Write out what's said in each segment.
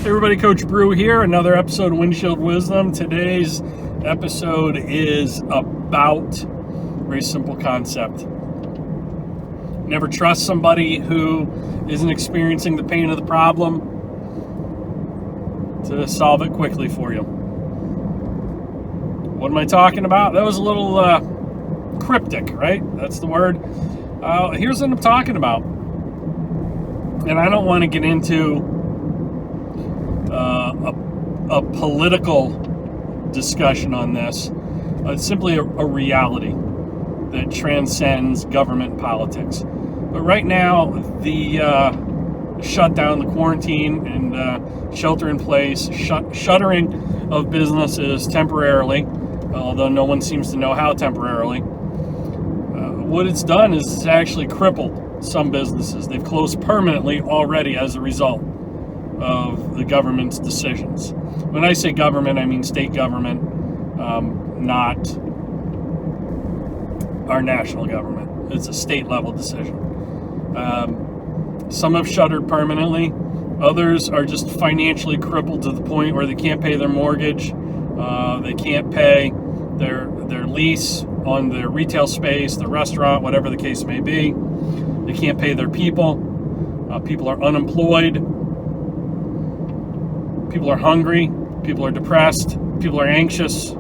Hey everybody, Coach Brew here, another episode of Windshield Wisdom. Today's episode is about a very simple concept. Never trust somebody who isn't experiencing the pain of the problem to solve it quickly for you. What am I talking about? That was a little cryptic, right? That's the word. Here's what I'm talking about. And I don't want to get into a political discussion on this. It's simply a reality that transcends government politics. But right now, the shutdown, the quarantine, and shelter in place, shuttering of businesses temporarily, although no one seems to know how temporarily. What it's done is it's actually crippled some businesses. They've closed permanently already as a result of the government's decisions. When I say government, I mean state government, not our national government. It's a state level decision. Some have shuttered permanently. Others are just financially crippled to the point where they can't pay their mortgage. They can't pay their lease on their retail space, the restaurant, whatever the case may be. They can't pay their people. People are unemployed. People are hungry. People are depressed. People are anxious.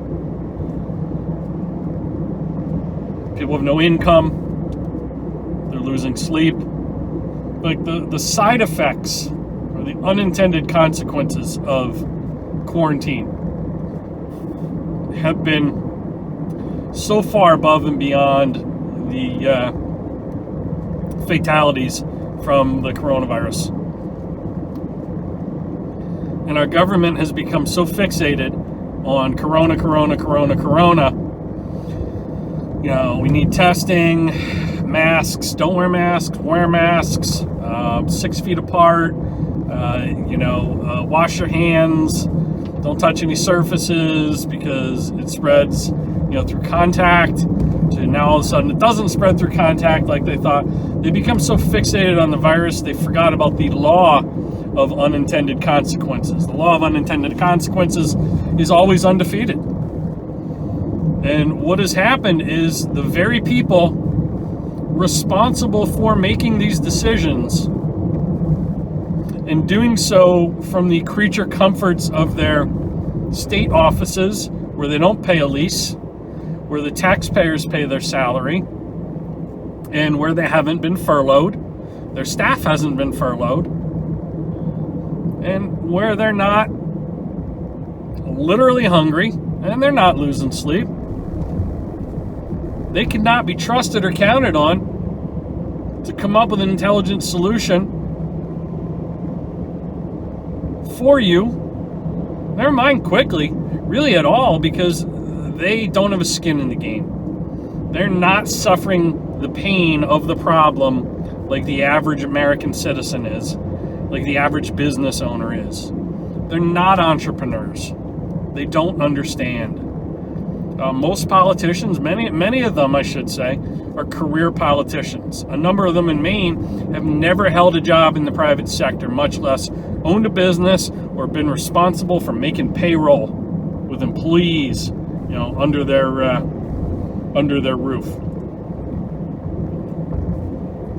People have no income. They're losing sleep. Like the side effects or the unintended consequences of quarantine have been so far above and beyond the fatalities from the coronavirus. And our government has become so fixated on corona. You know, we need testing, masks, don't wear masks, wear masks, 6 feet apart, wash your hands, don't touch any surfaces because it spreads, through contact. To now all of a sudden it doesn't spread through contact like they thought. They become so fixated on the virus, they forgot about the law of unintended consequences. The law of unintended consequences is always undefeated. And what has happened is the very people responsible for making these decisions and doing so from the creature comforts of their state offices where they don't pay a lease, where the taxpayers pay their salary, and where they haven't been furloughed, their staff hasn't been furloughed, and where they're not literally hungry and they're not losing sleep. They cannot be trusted or counted on to come up with an intelligent solution for you. Never mind quickly, really at all, because they don't have a skin in the game. They're not suffering the pain of the problem like the average American citizen is, like the average business owner is. They're not entrepreneurs. They don't understand. Most politicians, many of them, I should say, are career politicians. A number of them in Maine have never held a job in the private sector, much less owned a business or been responsible for making payroll with employees, under their roof.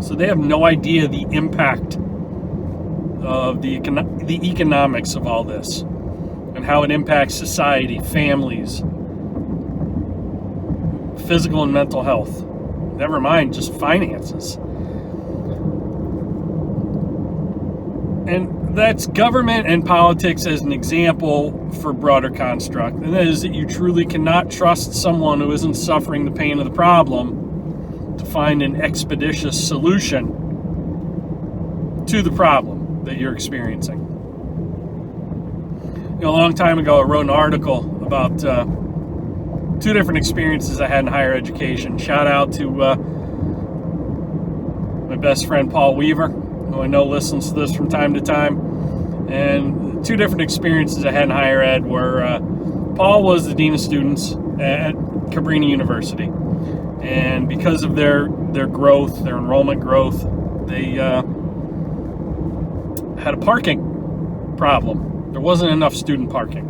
So they have no idea the impact of the economics of all this and how it impacts society, families, physical and mental health. Never mind just finances. And that's government and politics as an example for broader construct. And that is that you truly cannot trust someone who isn't suffering the pain of the problem to find an expeditious solution to the problem that you're experiencing. A long time ago, I wrote an article about 2 different experiences I had in higher education. Shout out to my best friend Paul Weaver, who I know listens to this from time to time. And 2 different experiences I had in higher ed were Paul was the dean of students at Cabrini University. And because of their growth, their enrollment growth, they had a parking problem. There wasn't enough student parking.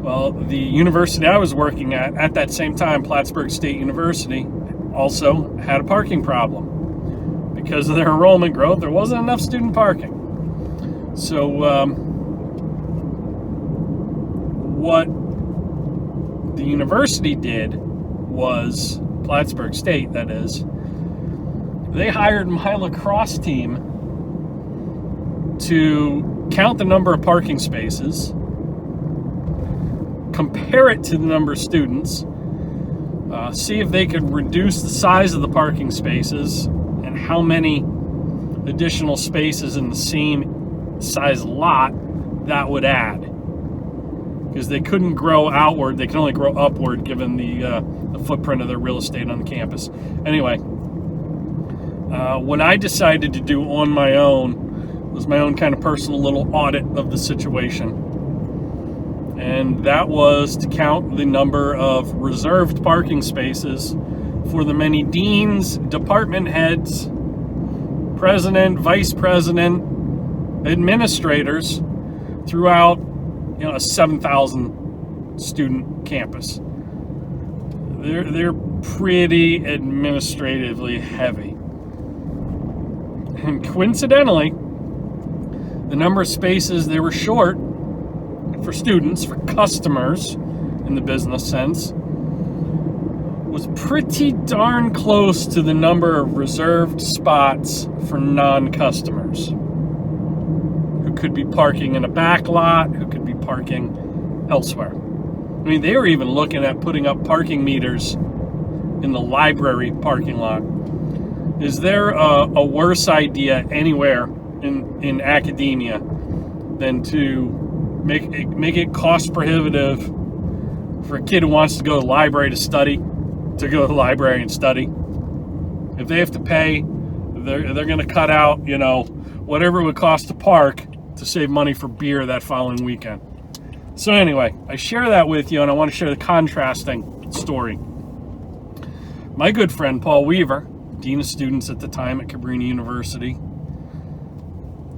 Well, the university I was working at that same time, Plattsburgh State University, also had a parking problem. Because of their enrollment growth, there wasn't enough student parking. So what the university did was, Plattsburgh State that is, they hired my lacrosse team to count the number of parking spaces, compare it to the number of students, see if they could reduce the size of the parking spaces and how many additional spaces in the same size lot that would add. Because they couldn't grow outward, they can only grow upward given the footprint of their real estate on the campus. Anyway, what I decided to do on my own was my own kind of personal little audit of the situation. And that was to count the number of reserved parking spaces for the many deans, department heads, president, vice president, administrators throughout a 7,000 student campus. They're pretty administratively heavy. And coincidentally, the number of spaces they were short for students, for customers in the business sense, was pretty darn close to the number of reserved spots for non-customers who could be parking in a back lot, who could be parking elsewhere. I mean, they were even looking at putting up parking meters in the library parking lot. Is there a worse idea anywhere in academia than to make it cost prohibitive for a kid who wants to go to the library to study, to go to the library and study? If they have to pay, they're going to cut out, whatever it would cost to park to save money for beer that following weekend. So anyway, I share that with you, and I want to share the contrasting story. My good friend Paul Weaver, Dean of Students at the time at Cabrini University,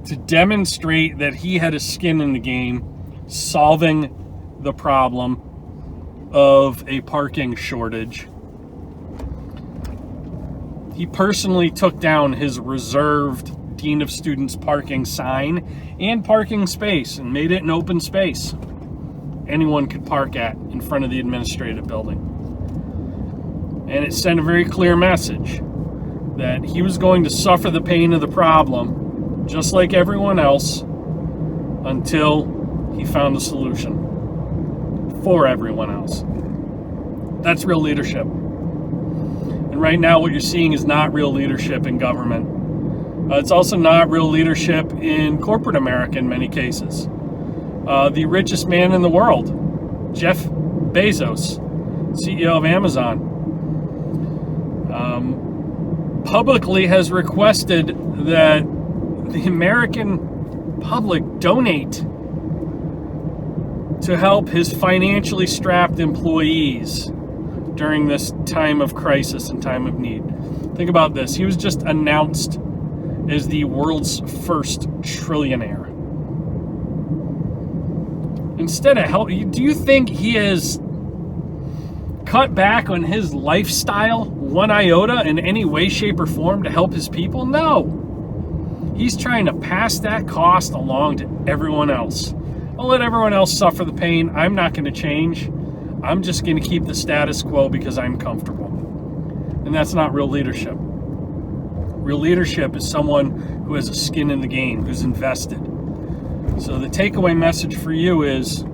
to demonstrate that he had a skin in the game solving the problem of a parking shortage, he personally took down his reserved Dean of Students parking sign and parking space and made it an open space anyone could park at in front of the administrative building. And it sent a very clear message that he was going to suffer the pain of the problem just like everyone else until he found a solution for everyone else. That's real leadership. And right now what you're seeing is not real leadership in government. It's also not real leadership in corporate America in many cases. The richest man in the world, Jeff Bezos, CEO of Amazon, publicly has requested that the American public donate to help his financially strapped employees during this time of crisis and time of need. Think about this. He was just announced as the world's first trillionaire. Instead of help, do you think he has cut back on his lifestyle one iota in any way, shape, or form to help his people? No. He's trying to pass that cost along to everyone else. I'll let everyone else suffer the pain. I'm not going to change. I'm just going to keep the status quo because I'm comfortable. And that's not real leadership. Real leadership is someone who has a skin in the game, who's invested. So the takeaway message for you is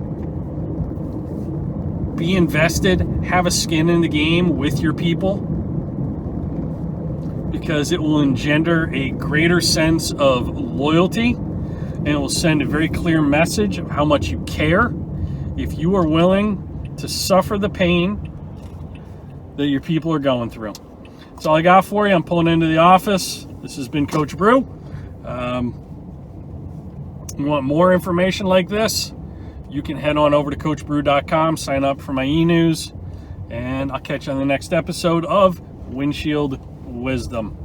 be invested, have a skin in the game with your people, because it will engender a greater sense of loyalty, and it will send a very clear message of how much you care if you are willing to suffer the pain that your people are going through. That's all I got for you. I'm pulling into the office. This has been Coach Brew. You want more information like this, you can head on over to coachbrew.com, sign up for my e-news, and I'll catch you on the next episode of Windshield Wisdom.